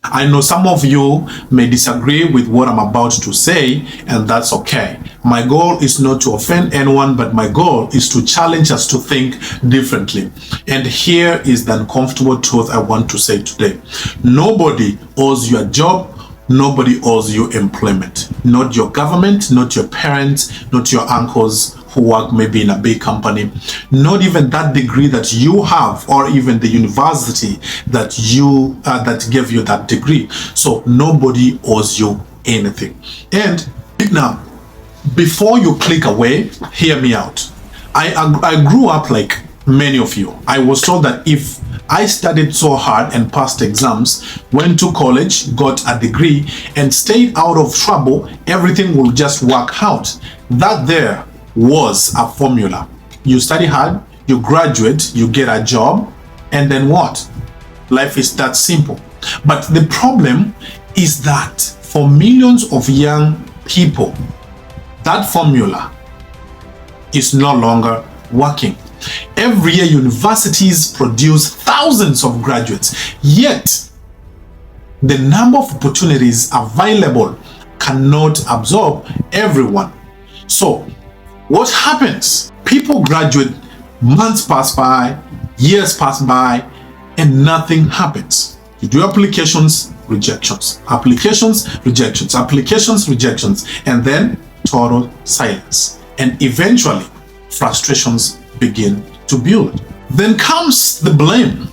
I know some of you may disagree with what I'm about to say, and that's okay. My goal is not to offend anyone, but my goal is to challenge us to think differently. And here is the uncomfortable truth I want to say today. Nobody owes you a job. Nobody owes you employment. Not your government, not your parents, not your uncles who work maybe in a big company, not even that degree that you have, or even the university that gave you that degree. So nobody owes you anything. And now, before you click away, hear me out. I grew up like many of you. I was told that if I studied so hard and passed exams, went to college, got a degree, and stayed out of trouble, everything will just work out. That there was a formula. You study hard, you graduate, you get a job, and then what? Life is that simple. But the problem is that for millions of young people, that formula is no longer working. Every year, universities produce thousands of graduates, yet the number of opportunities available cannot absorb everyone. So what happens? People graduate, months pass by, years pass by, and nothing happens. You do applications, rejections, applications, rejections, applications, rejections, and then total silence. And eventually, frustrations begin to build. Then comes the blame.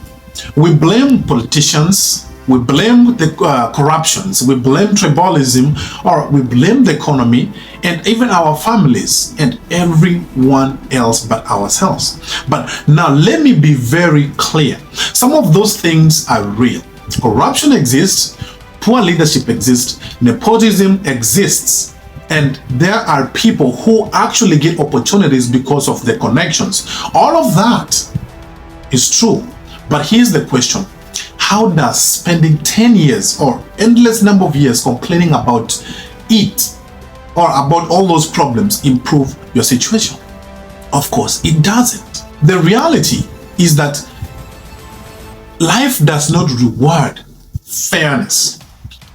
We blame politicians, we blame the corruptions, we blame tribalism, or we blame the economy, and even our families and everyone else but ourselves. But now let me be very clear. Some of those things are real. Corruption exists, poor leadership exists, nepotism exists, and there are people who actually get opportunities because of their connections. All of that is true. But here's the question. How does spending 10 years or endless number of years complaining about it or about all those problems improve your situation? Of course, it doesn't. The reality is that life does not reward fairness.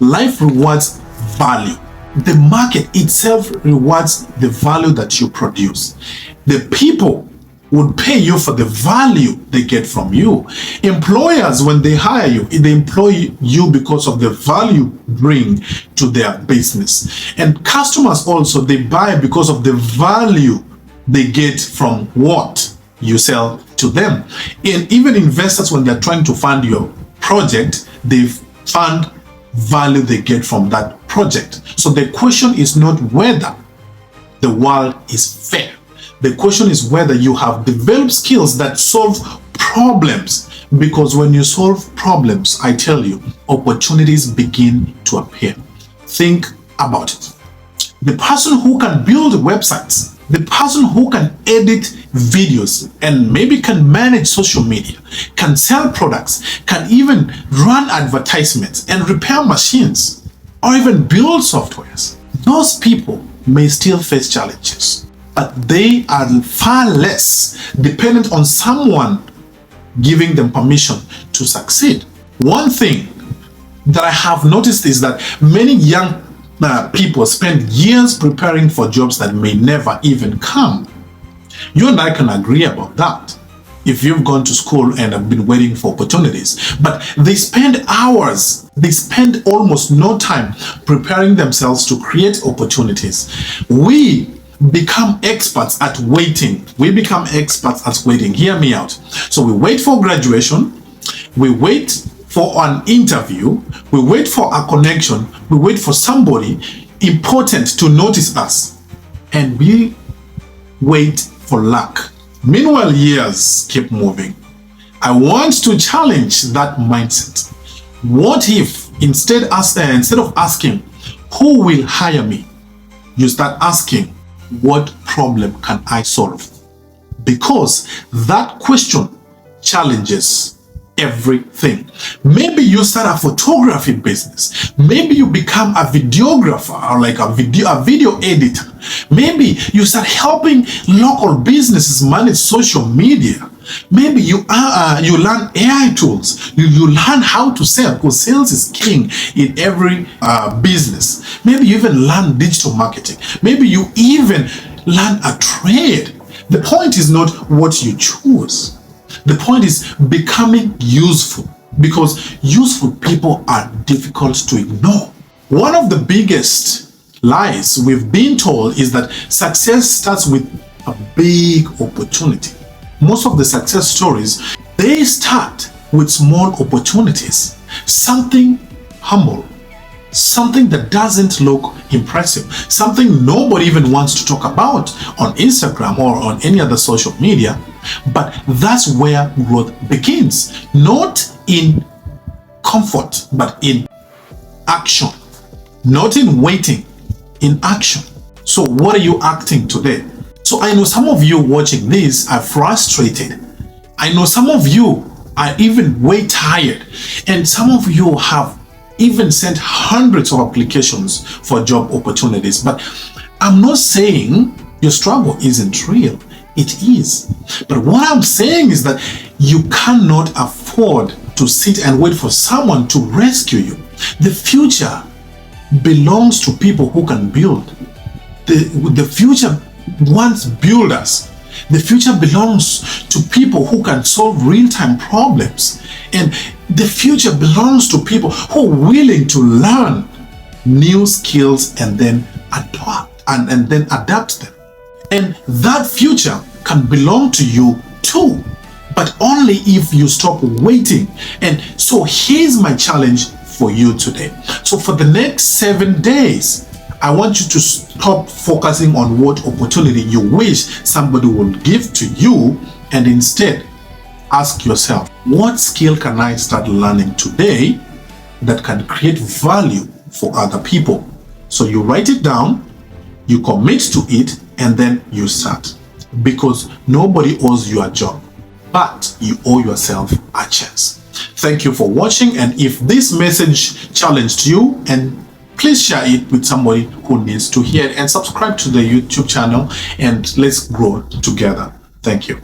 Life rewards value. The market itself rewards the value that you produce. The people would pay you for the value they get from you. Employers, when they hire you, they employ you because of the value you bring to their business. And customers also, they buy because of the value they get from what you sell to them. And even investors, when they're trying to fund your project, they fund value they get from that project. So the question is not whether the world is fair. The question is whether you have developed skills that solve problems. Because when you solve problems, I tell you, opportunities begin to appear. Think about it. The person who can build websites, the person who can edit videos and maybe can manage social media, can sell products, can even run advertisements and repair machines, or even build softwares. Those people may still face challenges, but they are far less dependent on someone giving them permission to succeed. One thing that I have noticed is that many young people spend years preparing for jobs that may never even come. You and I can agree about that if you've gone to school and have been waiting for opportunities. But they spend hours, they spend almost no time preparing themselves to create opportunities. We become experts at waiting. We become experts at waiting. Hear me out. So we wait for graduation, we wait for an interview, we wait for a connection, we wait for somebody important to notice us, and we wait for luck. Meanwhile, years keep moving. I want to challenge that mindset. What if instead of asking, who will hire me, you start asking, what problem can I solve? Because that question challenges everything. Maybe you start a photography business. Maybe you become a videographer or like a video editor. Maybe you start helping local businesses manage social media. Maybe you learn AI tools. You learn how to sell, because sales is king in every business. Maybe you even learn digital marketing. Maybe you even learn a trade. The point is not what you choose. The point is becoming useful, because useful people are difficult to ignore. One of the biggest lies we've been told is that success starts with a big opportunity. Most of the success stories, they start with small opportunities, something humble, something that doesn't look impressive, something nobody even wants to talk about on Instagram or on any other social media. But that's where growth begins, not in comfort, but in action, not in waiting, in action. So what are you acting today? So I know some of you watching this are frustrated. I know some of you are even way tired, and some of you have even sent hundreds of applications for job opportunities. But I'm not saying your struggle isn't real. It is. But what I'm saying is that you cannot afford to sit and wait for someone to rescue you. The future belongs to people who can build. The future wants builders. The future belongs to people who can solve real-time problems. And the future belongs to people who are willing to learn new skills and then adapt them. And that future can belong to you too, but only if you stop waiting. And so here's my challenge for you today. So for the next 7 days, I want you to stop focusing on what opportunity you wish somebody will give to you, and instead ask yourself, what skill can I start learning today that can create value for other people? So you write it down, you commit to it, and then you start. Because nobody owes you a job, but you owe yourself a chance. Thank you for watching, and if this message challenged you, and please share it with somebody who needs to hear it, and subscribe to the YouTube channel, and let's grow together. Thank you.